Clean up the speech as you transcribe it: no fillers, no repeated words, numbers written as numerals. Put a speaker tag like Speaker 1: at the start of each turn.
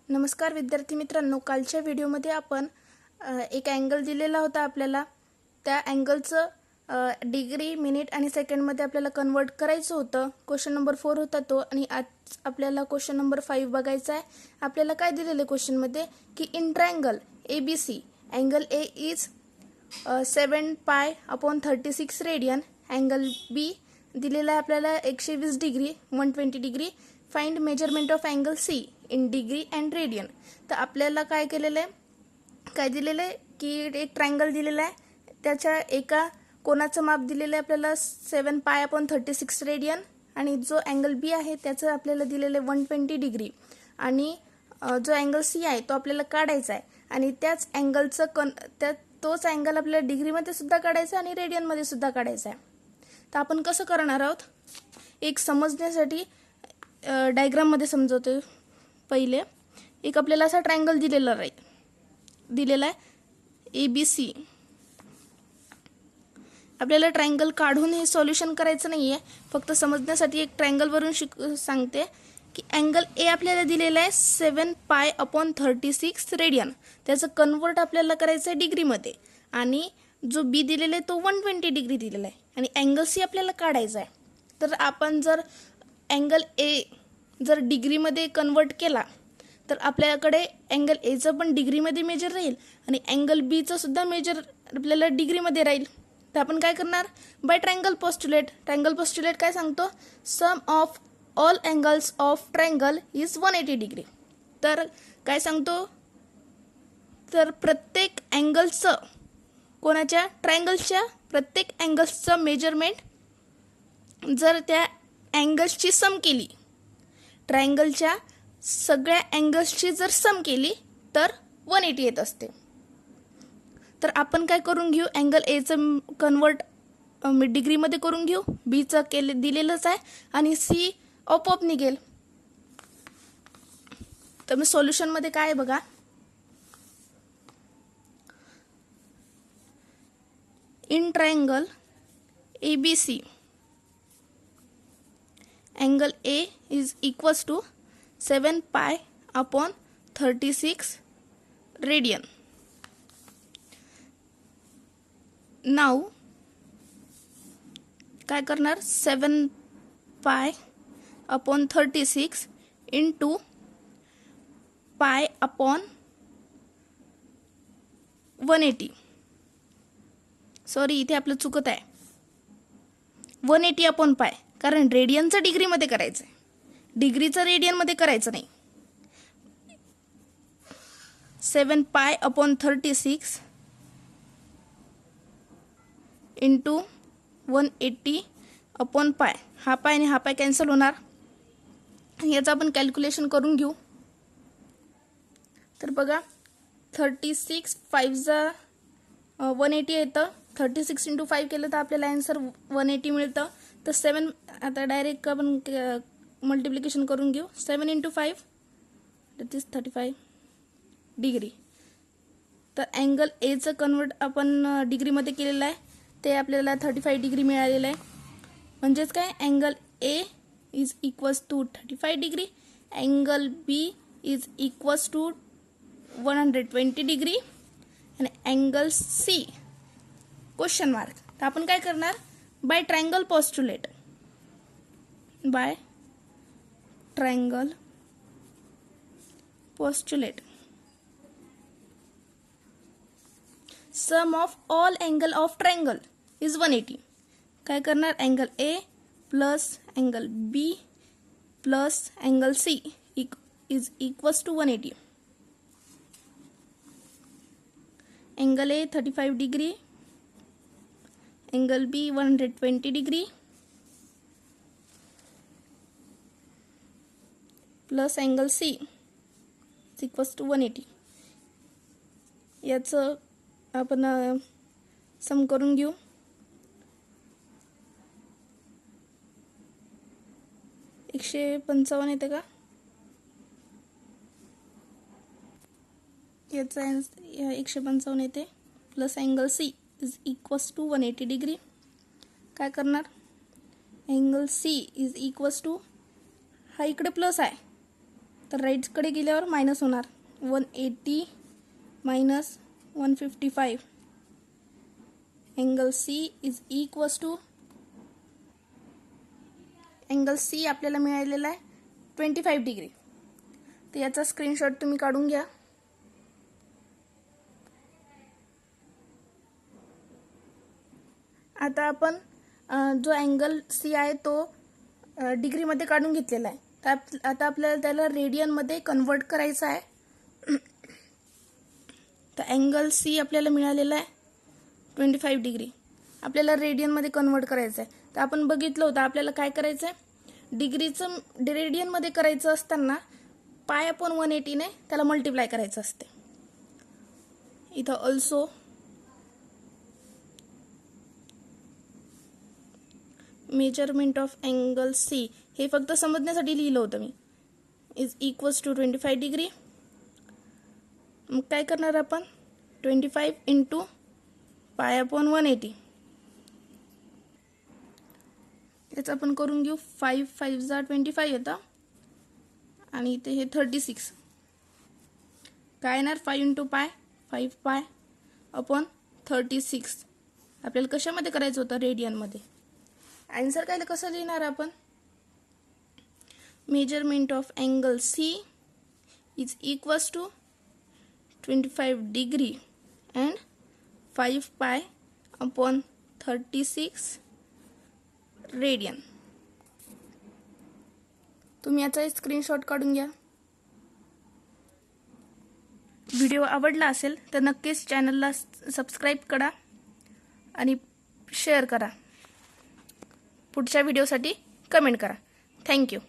Speaker 1: नमस्कार विद्यार्थी मित्रांनो, कालच्या व्हिडिओमध्ये आपण एक अँगल दिलेला होता आपल्याला. त्या अँगलचं डिग्री, मिनिट आणि सेकंडमध्ये आपल्याला कन्वर्ट करायचं होतं. क्वेश्चन नंबर 4 होता तो, आणि आज आपल्याला क्वेश्चन नंबर 5 बघायचा आहे. आपल्याला काय दिलेलं आहे क्वेश्चनमध्ये की in triangle ABC angle A is 7 pi upon 36 radian. Angle B दिलेला आहे आपल्याला 120 degree 120 degree. Find measurement of angle C in degree and radian. तर आपल्याला काय केलेलं आहे, काय दिलेलं आहे की एक ट्रायंगल दिलेला आहे, त्याच्या एका कोणाचं माप दिलेलं आहे आपल्याला 7 पाय अपॉन 36 रेडियन, आणि जो अँगल B आहे त्याचं आपल्याला दिलेलं आहे 120 डिग्री, आणि जो अँगल C आहे तो आपल्याला काढायचा आहे. आणि त्याच अँगलचं तोच अँगल आपल्याला डिग्रीमध्ये सुद्धा काढायचा आणि रेडियनमध्ये सुद्धा काढायचा आहे. तर आपण कसं करणार आहोत, एक समजण्यासाठी डायग्राममध्ये समजवतो. पहिले एक आपल्याला असा ट्रायंगल दिलेला आहे ABC. आपल्याला ट्रायंगल काढून हे सॉल्युशन करायचं नाही आहे, फक्त समजण्यासाठी एक ट्रायंगलवरून सांगते की अँगल A आपल्याला दिलेला आहे 7 पाय अपॉन 36 रेडियन. त्याचं कन्वर्ट आपल्याला करायचं आहे डिग्रीमध्ये, आणि जो B दिलेला आहे तो 120 डिग्री दिलेला आहे, आणि अँगल C आपल्याला काढायचा आहे. तर आपण जर अँगल A जर डिग्रीमध्ये कन्वर्ट केला तर आपल्याकडे अँगल Aचं पण डिग्रीमध्ये मेजर राहील आणि अँगल Bचं सुद्धा मेजर आपल्याला डिग्रीमध्ये राहील. तर आपण काय करणार, by triangle postulate. Triangle postulate काय सांगतो, sum of all angles of triangle is 180 degree. तर काय सांगतो, तर प्रत्येक अँगलचं, कोणाच्या, ट्रायंगलच्या प्रत्येक अँगल्सचं मेजरमेंट जर त्या अँगल्सची सम केली, ट्रायंगलच्या सगळ्या अँगल्सची जर सम केली तर 180 येत असते. तर आपण काय करून घेऊ, अँगल Aचं कन्वर्ट डिग्रीमध्ये करून घेऊ, Bचं दिलेलंच आहे, आणि C आपोआप निघेल. तर मग सॉल्युशनमध्ये काय आहे बघा, in triangle ABC angle A is equals to 7 pi upon 36 radian. नाव काय करणार, 7 pi upon 36 into pi upon 180. Sorry, इथे आपलं चुकत आहे, 180 अपॉन पाय, कारण रेडियनचं डिग्रीमध्ये करायचं आहे, डिग्रीचं रेडियनमध्ये करायचं नाही. 7 pi upon 36 into 180 upon pi. हा पाय आणि हा पाय कॅन्सल होणार, याचं आपण कॅल्क्युलेशन करून घेऊ. तर बघा, 36 5 180 येतं, 36 इंटू 5 केलं तर आपल्याला आन्सर 180 मिळतं. तर 7, आता डायरेक्ट आपण मल्टिप्लिकेशन करून घेऊ. 7 इंटू 5 दॅट इज 35 डिग्री. तर अँगल Aचं कन्वर्ट आपण डिग्रीमध्ये केलेलं आहे, ते आपल्याला 35 डिग्री मिळालेलं आहे. म्हणजेच काय, angle A is equals to 35 degree, angle B is equals to 120 degree, आणि अँगल C क्वेश्चन मार्क. तर आपण काय करणार, by triangle postulate, by triangle postulate sum of all angle of triangle is 180. काय करणार, angle A plus angle B plus angle C is equals to 180. Angle A 35 degree, angle B 120 degree, plus angle C is equals to 180. याचं आपण सम करून घेऊ. एकशे 55 येते का, याचा 155 येते, plus angle C is equals to 180 degree. काय करणार, angle C is equals to, हा इकडे प्लस आहे तर राईटकडे गेल्यावर मायनस होणार 180 minus 155. Angle C is equals to angle C आपल्याला मिळालेला आहे 25 डिग्री. तर याचा स्क्रीनशॉट तुम्ही काढून घ्या. आता आपण जो अँगल सी आहे तो डिग्रीमध्ये काढून घेतलेला आहे. तर आता आपल्याला त्याला रेडियनमध्ये कन्वर्ट करायचं आहे. तर अँगल सी आपल्याला मिळालेला आहे 25 डिग्री. आपल्याला रेडियनमध्ये कन्वर्ट करायचं आहे. तर आपण बघितलं होतं आपल्याला काय करायचं आहे, डिग्रीचं रेडियनमध्ये करायचं असताना पाय अपॉन 180 ने त्याला मल्टिप्लाय करायचं असते. इथं also measurement of angle C हे फक्त समजण्यासाठी लिहिलं होतं मी, इज इक्वल्स टू 25 डिग्री. मग काय करणार आपण, 25 इंटू पाय अपॉन 180. याचं आपण करून घेऊ. 5 5 जा 25 येतं आणि इथे हे 36. काय येणार, 5 इंटू पाय 5 पाय अपॉन 36. आपल्याला कशामध्ये करायचं होतं, रेडियनमध्ये. आन्सर काय कसं लिहिणार आपण, measurement of angle C is equals to 25 degree and 5 pi upon 36 radian. तुम्ही याचा स्क्रीनशॉट काढून घ्या. व्हिडिओ आवडला असेल तर नक्कीच चॅनलला सबस्क्राईब करा आणि शेअर करा. पुढच्या व्हिडिओसाठी कमेंट करा. थँक्यू.